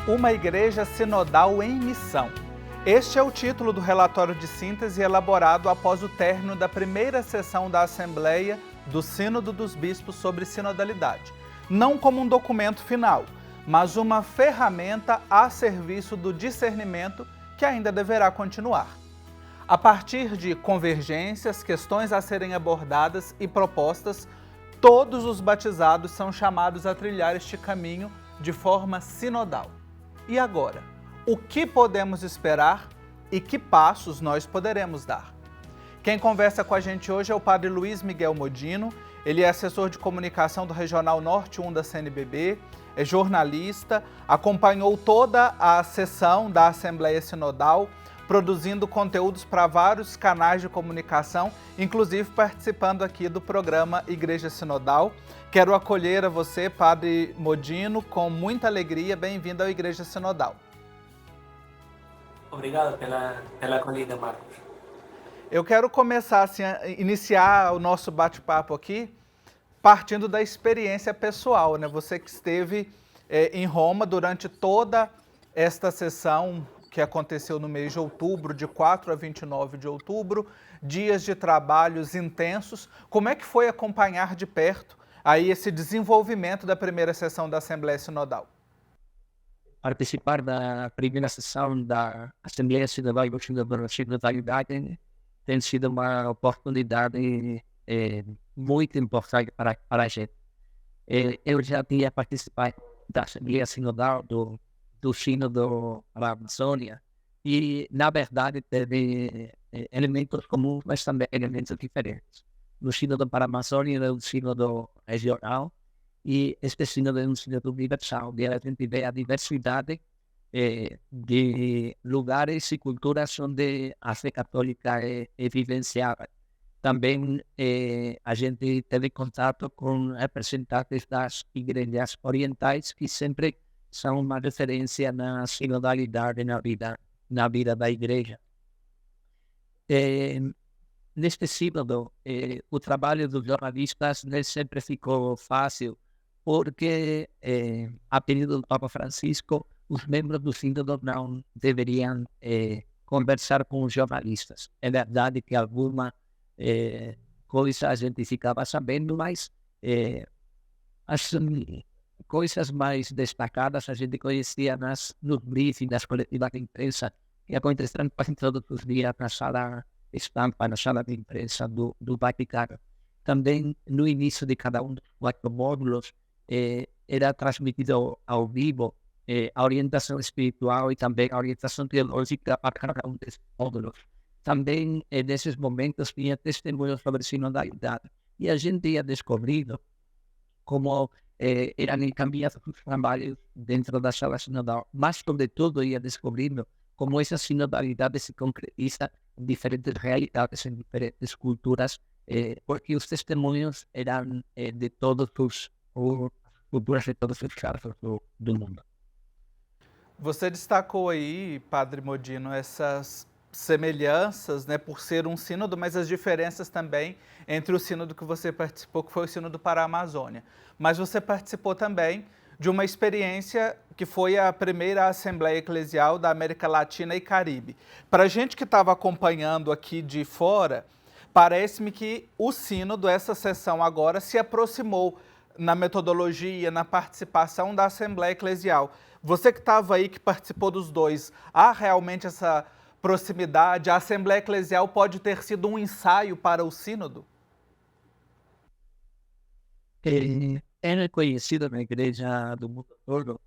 Uma igreja sinodal em missão. Este é o título do relatório de síntese elaborado após o término da primeira sessão da Assembleia do Sínodo dos Bispos sobre Sinodalidade. Não como um documento final, mas uma ferramenta a serviço do discernimento que ainda deverá continuar. A partir de convergências, questões a serem abordadas e propostas, todos os batizados são chamados a trilhar este caminho de forma sinodal. E agora, o que podemos esperar e que passos nós poderemos dar? Quem conversa com a gente hoje é o Padre Luiz Miguel Modino. Ele é assessor de comunicação do Regional Norte 1 da CNBB, é jornalista, acompanhou toda a sessão da Assembleia Sinodal, produzindo conteúdos para vários canais de comunicação, inclusive participando aqui do programa Igreja Sinodal. Quero acolher a você, Padre Modino, com muita alegria. Bem-vindo ao Igreja Sinodal. Obrigado pela acolhida, Marcos. Eu quero começar, iniciar o nosso bate-papo aqui, partindo da experiência pessoal, né? Você que esteve em Roma durante toda esta sessão que aconteceu no mês de outubro, de 4 a 29 de outubro, dias de trabalhos intensos. Como é que foi acompanhar de perto aí esse desenvolvimento da primeira sessão da Assembleia Sinodal? Participar da primeira sessão da Assembleia Sinodal do Sinodalidade tem sido uma oportunidade muito importante para a gente. Eu já tinha participado da Assembleia Sinodal do Sínodo para a Amazônia e, na verdade, teve elementos comuns, mas também elementos diferentes. No Sínodo para a Amazônia é um sínodo regional e este sínodo é um sínodo universal, onde a gente vê a diversidade de lugares e culturas onde a fé católica é vivenciada. Também a gente teve contato com representantes das igrejas orientais, que sempre são uma referência na sinodalidade na vida da igreja. Neste sínodo, o trabalho dos jornalistas nem sempre ficou fácil, porque, a pedido do Papa Francisco, os membros do sínodo não deveriam conversar com os jornalistas. É verdade que alguma coisa a gente ficava sabendo, mas as coisas mais destacadas a gente conhecia nos briefings das coletivas de imprensa que aconteciam quase todos os dias na sala estampa, na sala de imprensa do Vaticano. Também, no início de cada um dos 4 módulos, era transmitido ao vivo a orientação espiritual e também a orientação teológica para cada um desses módulos. Também, nesses momentos, tinha testemunhos sobre sinodalidade. E a gente ia descobrindo como eram encaminhados os trabalhos dentro da sala sinodal, mas, sobretudo, ia descobrindo como essa sinodalidade se concretiza em diferentes realidades, em diferentes culturas, porque os testemunhos eram de todas as culturas, de todos os casos do mundo. Você destacou aí, Padre Modino, essas semelhanças, né, por ser um sínodo, mas as diferenças também entre o sínodo que você participou, que foi o sínodo para a Amazônia. Mas você participou também de uma experiência que foi a primeira Assembleia Eclesial da América Latina e Caribe. Para a gente que estava acompanhando aqui de fora, parece-me que o sínodo, essa sessão agora, se aproximou na metodologia, na participação da Assembleia Eclesial. Você que estava aí, que participou dos dois, há realmente essa proximidade? A Assembleia Eclesial pode ter sido um ensaio para o sínodo? É reconhecido na igreja do mundo todo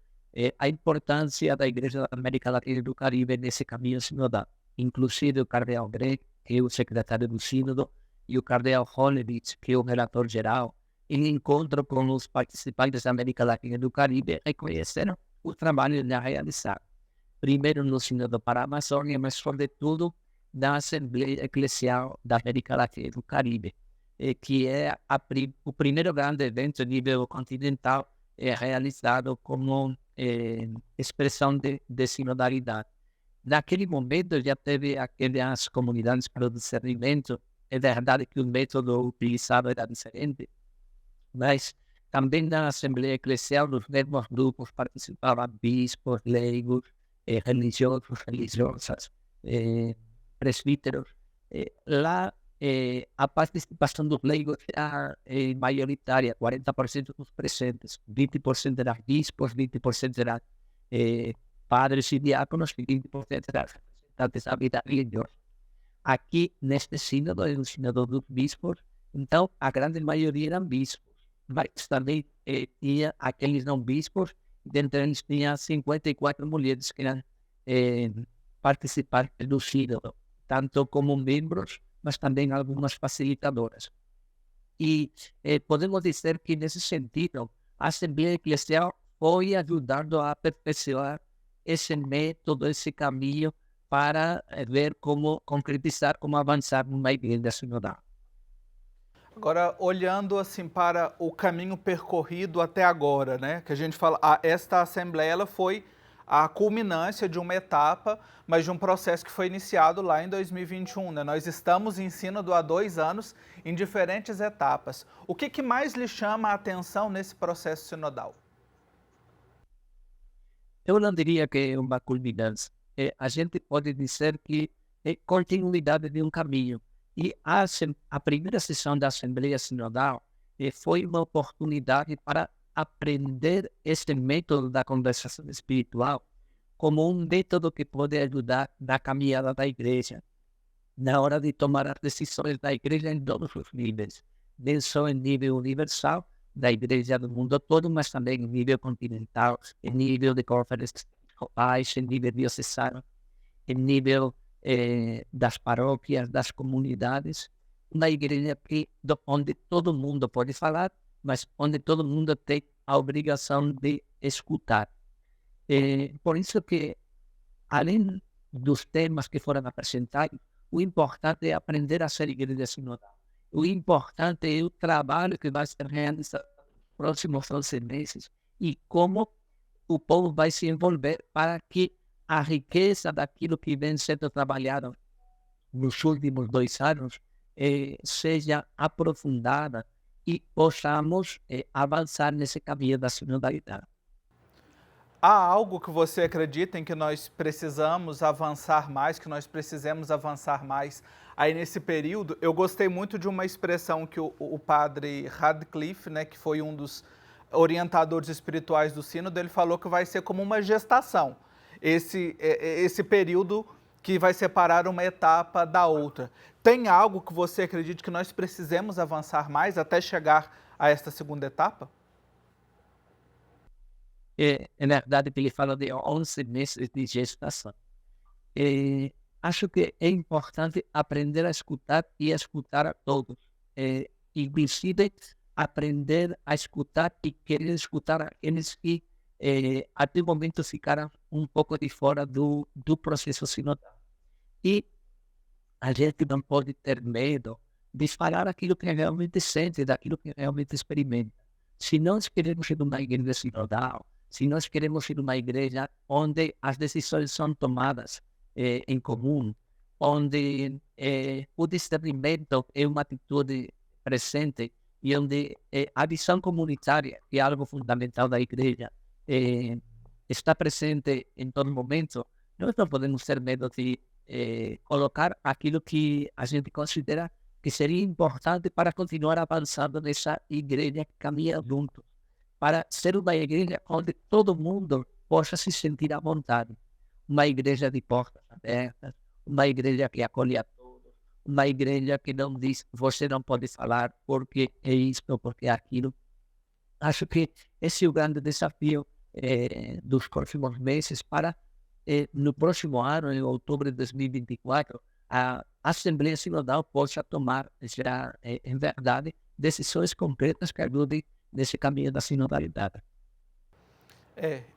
a importância da igreja da América Latina e do Caribe nesse caminho sinodal. Inclusive o cardeal Greg, que é o secretário do sínodo, e o cardeal Holevitz, que é o relator geral, em encontro com os participantes da América Latina e do Caribe, reconheceram o trabalho já realizado. Primeiro no sínodo para a Amazônia, mas sobretudo na Assembleia Eclesial da América Latina e do Caribe, que é o primeiro grande evento a nível continental realizado como expressão de sinodalidade. Naquele momento já teve aquelas comunidades para o discernimento. É verdade que o método utilizado era diferente, mas Também na Assembleia Eclesial, nos mesmos grupos participavam bispos, leigos, religiosos, religiosas, presbíteros. Lá, a participação dos leigos era maioritária, 40% dos presentes, 20% eram bispos, 20% eram padres e diáconos e 20% eram representantes da vida religiosa. Aqui, neste sínodo, é o sínodo dos bispos, então a grande maioria eram bispos, mas também tinha aqueles não bispos, dentre eles tinha 54 mulheres que eram participantes do sínodo, tanto como membros, mas também algumas facilitadoras. E podemos dizer que, nesse sentido, a Assembleia Eclesial foi ajudando a aperfeiçoar esse método, esse caminho, para ver como concretizar, como avançar numa igreja sinodal. Agora, olhando assim para o caminho percorrido até agora, né, que a gente fala, esta Assembleia ela foi a culminância de uma etapa, mas de um processo que foi iniciado lá em 2021. Né? Nós estamos em sínodo há 2 anos, em diferentes etapas. O que mais lhe chama a atenção nesse processo sinodal? Eu não diria que é uma culminância. A gente pode dizer que é continuidade de um caminho. E a primeira sessão da Assembleia Sinodal foi uma oportunidade para aprender este método da conversação espiritual como um método que pode ajudar na caminhada da igreja, na hora de tomar as decisões da igreja em todos os níveis, não só em nível universal, da igreja do mundo todo, mas também em nível continental, em nível de conferências episcopais, em nível diocesano, em nível das paróquias, das comunidades, uma igreja onde todo mundo pode falar, mas onde todo mundo tem a obrigação de escutar. Por isso que, além dos temas que foram apresentados, o importante é aprender a ser igreja sinodal. O importante é o trabalho que vai ser realizado nos próximos 11 meses e como o povo vai se envolver para que a riqueza daquilo que vem sendo trabalhado nos últimos 2 anos seja aprofundada e possamos avançar nesse caminho da sinodalidade. Há algo que você acredita em que nós precisamos avançar mais, que nós precisamos avançar mais aí nesse período? Eu gostei muito de uma expressão que o padre Radcliffe, né, que foi um dos orientadores espirituais do sínodo, ele falou que vai ser como uma gestação, esse período que vai separar uma etapa da outra. Tem algo que você acredita que nós precisemos avançar mais até chegar a esta segunda etapa? É verdade que ele fala de 11 meses de gestação. Acho que é importante aprender a escutar e a escutar a todos. Inclusive, aprender a escutar e querer escutar aqueles que até o momento ficaram um pouco de fora do processo sinodal. E a gente não pode ter medo de falar aquilo que realmente sente, daquilo que realmente experimenta. Se nós queremos ir uma igreja sinodal, se nós queremos ir uma igreja onde as decisões são tomadas em comum, onde o discernimento é uma atitude presente e onde a visão comunitária, que é algo fundamental da igreja, está presente em todo momento, nós não podemos ter medo de colocar aquilo que a gente considera que seria importante para continuar avançando nessa igreja que caminha junto, para ser uma igreja onde todo mundo possa se sentir à vontade, uma igreja de portas abertas, uma igreja que acolhe a todos, uma igreja que não diz você não pode falar porque é isto ou porque é aquilo. Acho que esse é o grande desafio dos próximos meses para no próximo ano, em outubro de 2024, a Assembleia Sinodal possa tomar já, em verdade, decisões concretas que ajudem nesse caminho da sinodalidade.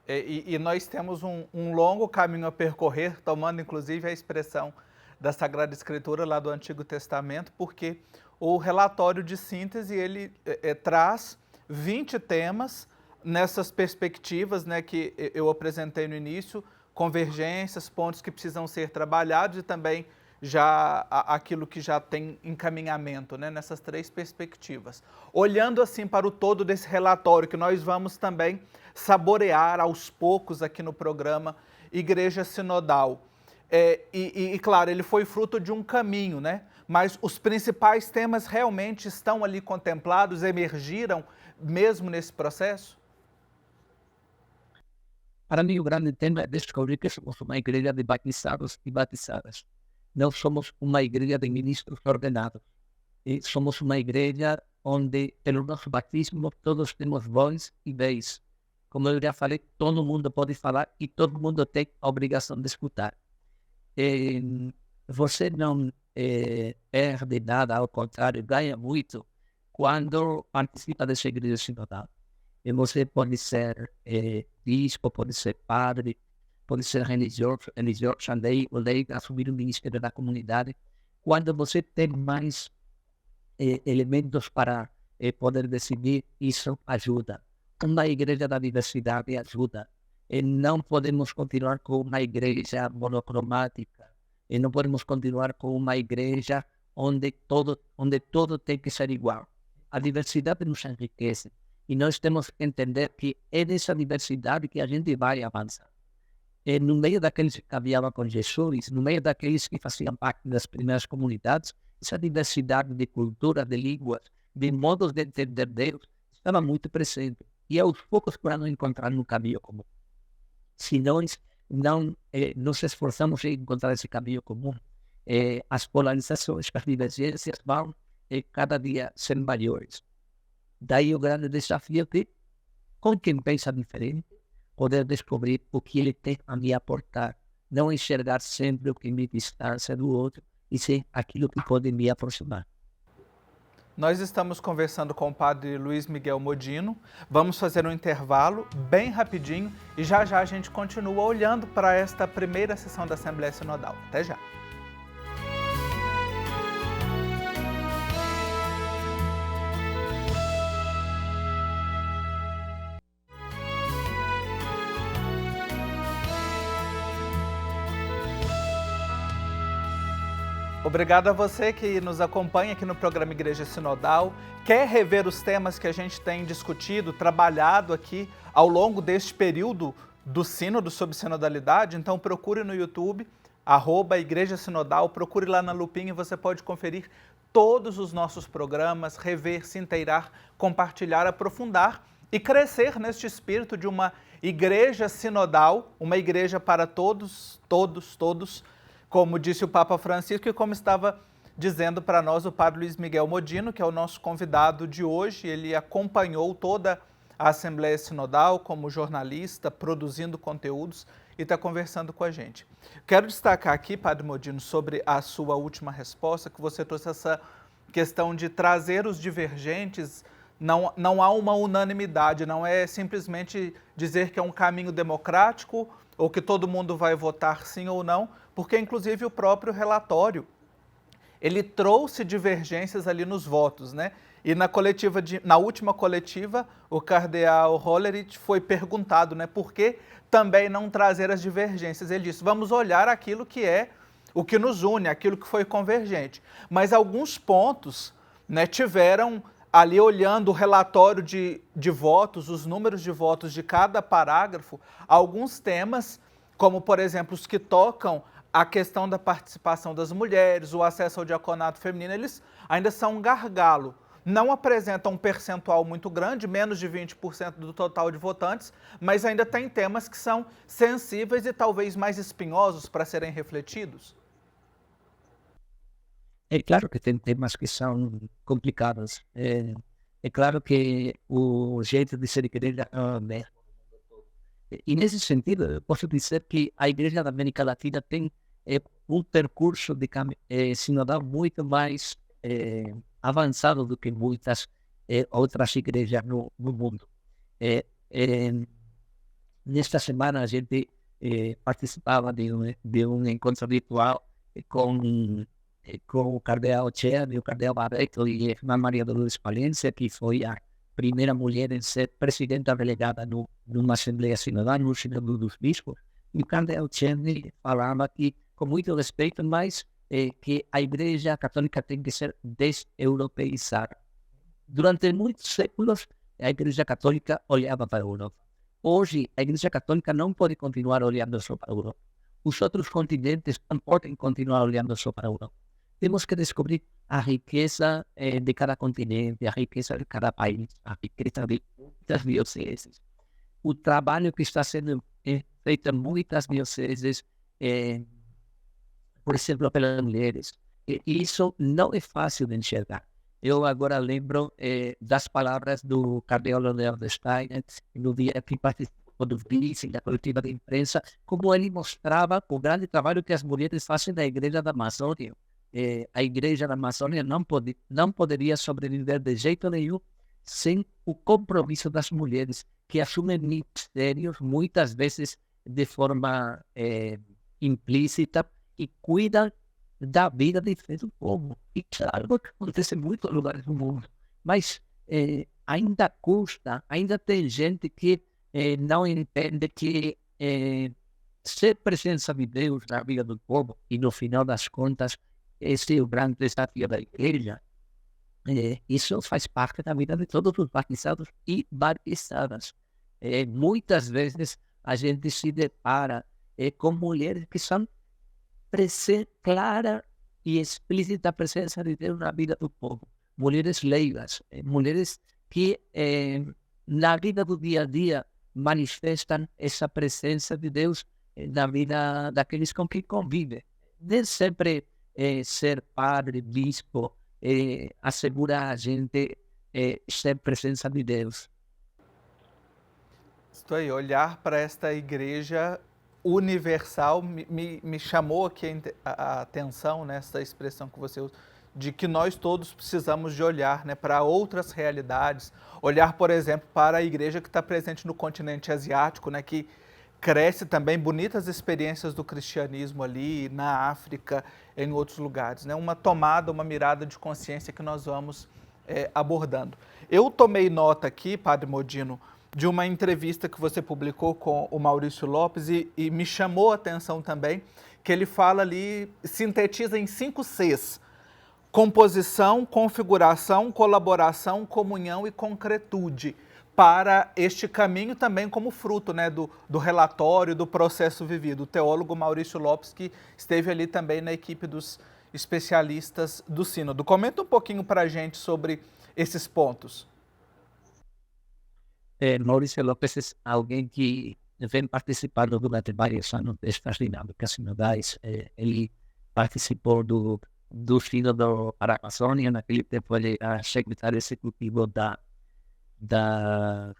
E nós temos um longo caminho a percorrer, tomando inclusive a expressão da Sagrada Escritura lá do Antigo Testamento, porque o relatório de síntese ele traz 20 temas nessas perspectivas, né, que eu apresentei no início, convergências, pontos que precisam ser trabalhados e também já aquilo que já tem encaminhamento, né, nessas 3 perspectivas. Olhando assim para o todo desse relatório, que nós vamos também saborear aos poucos aqui no programa Igreja Sinodal. Claro, ele foi fruto de um caminho, né? Mas os principais temas realmente estão ali contemplados, emergiram mesmo nesse processo? Para mim, o grande tema é descobrir que somos uma igreja de batizados e batizadas. Não somos uma igreja de ministros ordenados. E somos uma igreja onde, pelo nosso batismo, todos temos voz e vez. Como eu já falei, todo mundo pode falar e todo mundo tem a obrigação de escutar. Você não perde nada, ao contrário, ganha muito quando participa dessa igreja sinodal. E você pode ser bispo, pode ser padre, pode ser religioso, leigo, assumir o ministério da comunidade. Quando você tem mais elementos para poder decidir, isso ajuda. Uma igreja da diversidade ajuda. E não podemos continuar com uma igreja monocromática. E não podemos continuar com uma igreja onde todo tem que ser igual. A diversidade nos enriquece. E nós temos que entender que é nessa diversidade que a gente vai avançar. E no meio daqueles que caminhavam com Jesus, no meio daqueles que faziam parte das primeiras comunidades, essa diversidade de cultura, de línguas, de modos de entender Deus, estava muito presente. E aos poucos para não encontrar um caminho comum. Se nós não nos esforçamos em encontrar esse caminho comum, as polarizações, as divergências vão cada dia ser maiores. Daí o grande desafio de, com quem pensa diferente, poder descobrir o que ele tem a me aportar. Não enxergar sempre o que me distancia do outro, e sim aquilo que pode me aproximar. Nós estamos conversando com o padre Luiz Miguel Modino. Vamos fazer um intervalo bem rapidinho e já já a gente continua olhando para esta primeira sessão da Assembleia Sinodal. Até já! Obrigado a você que nos acompanha aqui no programa Igreja Sinodal. Quer rever os temas que a gente tem discutido, trabalhado aqui ao longo deste período do Sínodo sobre Sinodalidade? Então procure no YouTube, @Igreja Sinodal, procure lá na lupinha e você pode conferir todos os nossos programas, rever, se inteirar, compartilhar, aprofundar e crescer neste espírito de uma igreja sinodal, uma igreja para todos, como disse o Papa Francisco e como estava dizendo para nós o padre Luiz Miguel Modino, que é o nosso convidado de hoje. Ele acompanhou toda a Assembleia Sinodal como jornalista, produzindo conteúdos e está conversando com a gente. Quero destacar aqui, padre Modino, sobre a sua última resposta, que você trouxe essa questão de trazer os divergentes. Não há uma unanimidade, não é simplesmente dizer que é um caminho democrático ou que todo mundo vai votar sim ou não, porque inclusive o próprio relatório, ele trouxe divergências ali nos votos, né? E na última coletiva, o cardeal Hollerith foi perguntado, né, por que também não trazer as divergências. Ele disse, vamos olhar aquilo que é o que nos une, aquilo que foi convergente. Mas alguns pontos, né, tiveram ali, olhando o relatório de votos, os números de votos de cada parágrafo, alguns temas, como por exemplo os que tocam a questão da participação das mulheres, o acesso ao diaconato feminino, eles ainda são um gargalo. Não apresentam um percentual muito grande, menos de 20% do total de votantes, mas ainda tem temas que são sensíveis e talvez mais espinhosos para serem refletidos. É claro que tem temas que são complicados. É claro que o jeito de ser igreja não é o mesmo. E nesse sentido, eu posso dizer que a Igreja da América Latina tem um percurso de sinodal muito mais avançado do que muitas outras igrejas no mundo. Nesta semana a gente participava de um encontro virtual com o cardeal Cher e o cardeal Barreto e a irmã Maria Dolores Palência, que foi a primeira mulher em ser presidenta delegada numa Assembleia Sinodal, no Sínodo dos Bispos. E o cardeal Cher falava que, com muito respeito, mas que a Igreja Católica tem que ser deseuropeizada. Durante muitos séculos, a Igreja Católica olhava para a Europa. Hoje, a Igreja Católica não pode continuar olhando só para a Europa. Os outros continentes não podem continuar olhando só para a Europa. Temos que descobrir a riqueza de cada continente, a riqueza de cada país, a riqueza de muitas dioceses. O trabalho que está sendo feito em muitas dioceses, por exemplo, pelas mulheres. E isso não é fácil de enxergar. Eu agora lembro das palavras do cardeal Leonard Steiner, no dia que participou do briefing da coletiva de imprensa, como ele mostrava o grande trabalho que as mulheres fazem na Igreja da Amazônia. A Igreja da Amazônia não poderia sobreviver de jeito nenhum sem o compromisso das mulheres, que assumem ministérios, muitas vezes de forma implícita, e cuidam da vida de todo o povo. Isso é algo que acontece em muitos lugares do mundo. Mas ainda custa, ainda tem gente que não entende que ser presença de Deus na vida do povo, e no final das contas, esse é o grande desafio da Igreja. Isso faz parte da vida de todos os batizados e batizadas. Muitas vezes a gente se depara com mulheres que são clara e explícita presença de Deus na vida do povo. Mulheres leigas, mulheres que na vida do dia a dia manifestam essa presença de Deus na vida daqueles com quem convivem. Nem sempre ser padre, bispo, assegura a gente ser presença de Deus. Estou aí, olhar para esta igreja universal me chamou aqui a atenção, nessa expressão que você usa, de que nós todos precisamos de olhar, né, para outras realidades, olhar, por exemplo, para a igreja que está presente no continente asiático, né, que cresce também, bonitas experiências do cristianismo ali, na África, em outros lugares, né, uma tomada, uma mirada de consciência que nós vamos abordando. Eu tomei nota aqui, Padre Modino, de uma entrevista que você publicou com o Maurício Lopes e me chamou a atenção também, que ele fala ali, sintetiza em 5 Cs: composição, configuração, colaboração, comunhão e concretude, para este caminho também como fruto, né, do relatório, do processo vivido. O teólogo Maurício Lopes, que esteve ali também na equipe dos especialistas do Sínodo. Comenta um pouquinho para a gente sobre esses pontos. Maurício Lopes é alguém que vem participando durante vários anos destas dinâmicas sinodais. Ele participou do Sínodo para a Amazônia, naquele tempo ele era secretário executivo da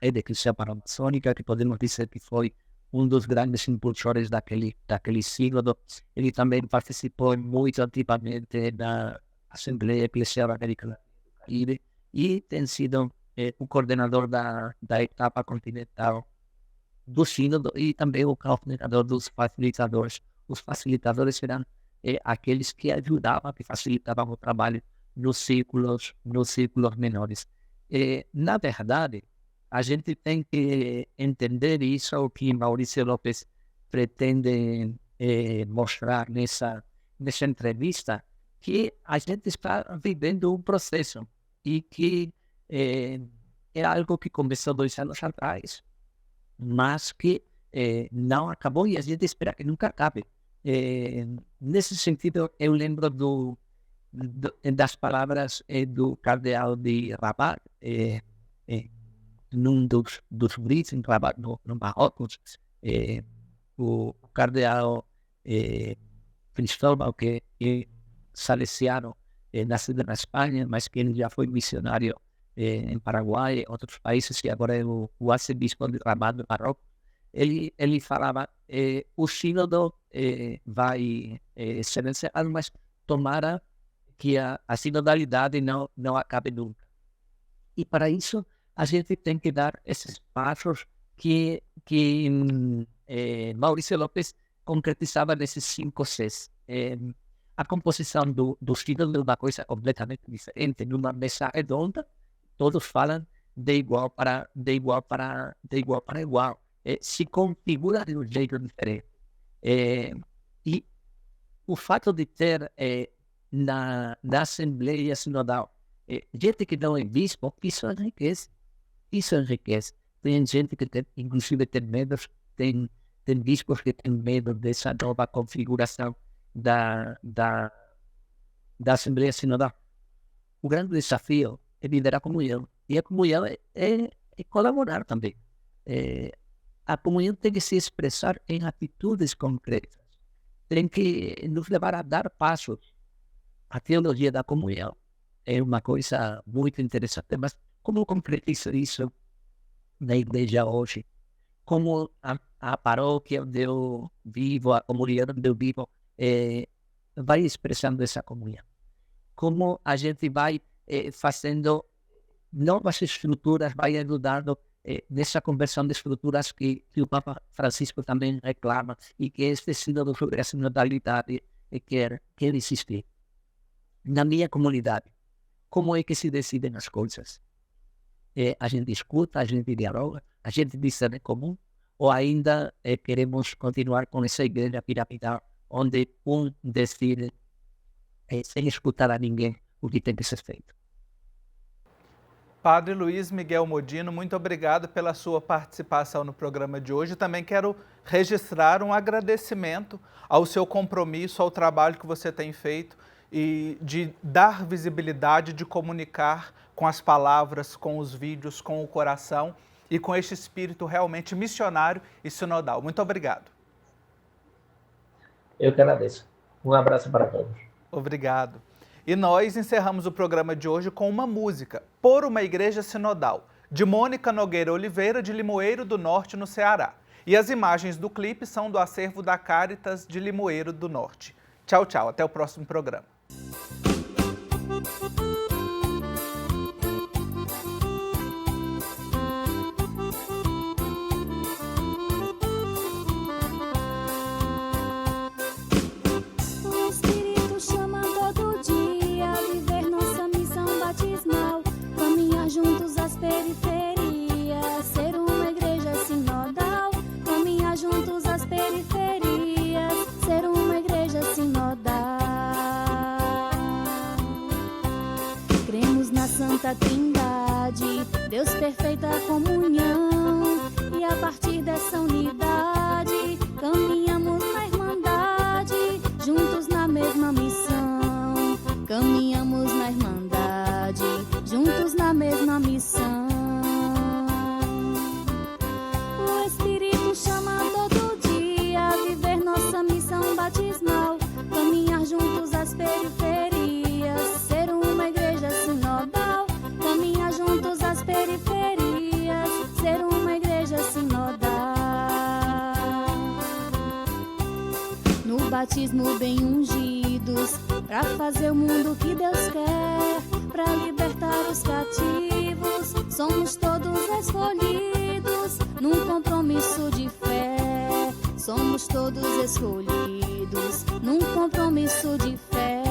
Rede Cristã Panamazônica, que podemos dizer que foi um dos grandes impulsores daquele sínodo. Ele também participou muito ativamente da Assembleia Eclesial Americana do Caribe e tem sido o coordenador da etapa continental do sínodo e também o coordenador dos facilitadores. Os facilitadores eram aqueles que ajudavam, que facilitavam o trabalho nos círculos menores. Na verdade, a gente tem que entender isso, o que Maurício Lopes pretende mostrar nessa entrevista, que a gente está vivendo um processo e que é algo que começou 2 anos atrás, mas que não acabou e a gente espera que nunca acabe. Nesse sentido, eu lembro das palavras do cardeal de Rabat, num dos briefings em Rabat, no Marrocos. O cardeal Cristóbal, que é salesiano, nascido na Espanha, mas que ele já foi missionário em Paraguai, em outros países, e agora é o arcebispo de Rabat, do Marrocos. Ele falava, o sínodo vai ser encerrado, mas tomara que a sinodalidade não acabe nunca. E para isso, a gente tem que dar esses passos que Maurício Lopes concretizava nesses 5 Cs. A composição do sínodo é uma coisa completamente diferente. Numa mesa redonda, todos falam de igual para igual. Se configura de um jeito diferente. E o fato de ter na Assembleia Sinodal gente que não é bispo, isso enriquece. Isso enriquece. Tem gente que tem, inclusive tem medo, tem bispos que têm medo dessa nova configuração da Assembleia Sinodal. O grande desafio é liderar a comunhão. E a comunhão é colaborar também. A comunhão tem que se expressar em atitudes concretas. Tem que nos levar a dar passos. A teologia da comunhão é uma coisa muito interessante, mas como concretizo isso na igreja hoje? Como a paróquia onde eu vivo, a comunidade onde eu vivo, vai expressando essa comunhão? Como a gente vai fazendo novas estruturas, vai ajudando nessa conversão de estruturas que o Papa Francisco também reclama e que este sínodo sobre a sinodalidade quer existir. Na minha comunidade, como é que se decidem as coisas? A gente escuta, a gente dialoga, a gente discerne comum, ou ainda queremos continuar com essa igreja piramidal, onde um decide sem escutar a ninguém o que tem que ser feito? Padre Luiz Miguel Modino, muito obrigado pela sua participação no programa de hoje. Também quero registrar um agradecimento ao seu compromisso, ao trabalho que você tem feito e de dar visibilidade, de comunicar com as palavras, com os vídeos, com o coração e com este espírito realmente missionário e sinodal. Muito obrigado. Eu que agradeço. Um abraço para todos. Obrigado. E nós encerramos o programa de hoje com uma música, Por uma Igreja Sinodal, de Mônica Nogueira Oliveira, de Limoeiro do Norte, no Ceará. E as imagens do clipe são do acervo da Caritas de Limoeiro do Norte. Tchau, tchau. Até o próximo programa. Juntos às periferias, ser uma igreja sinodal. Caminhar juntos às periferias, ser uma igreja sinodal. Cremos na Santa Trindade, Deus perfeita comunhão. E a partir dessa unidade, caminhamos na irmandade, juntos na mesma missão. Caminhamos na irmandade, juntos na mesma missão. O Espírito chama todo dia a viver nossa missão batismal. Caminhar juntos às periferias, ser uma igreja sinodal. Caminhar juntos às periferias, ser uma igreja sinodal. No batismo bem ungidos, pra fazer o mundo que Deus quer, pra libertar os cativos, somos todos escolhidos, num compromisso de fé. Somos todos escolhidos, num compromisso de fé.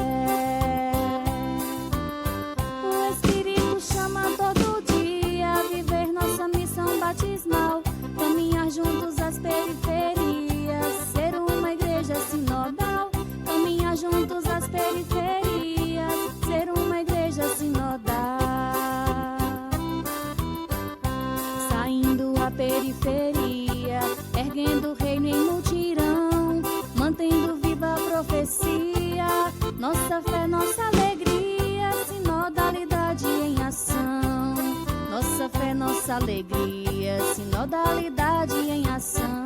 O Espírito chama todo dia a viver nossa missão batismal. Caminhar juntos às periferias, ser uma igreja sinodal. Caminhar juntos às periferias, ser uma igreja sinodal. Saindo a periferia, erguendo o reino em multirão, mantendo viva a profecia, nossa fé, nossa alegria, sinodalidade em ação. Nossa fé, nossa alegria, sinodalidade em ação.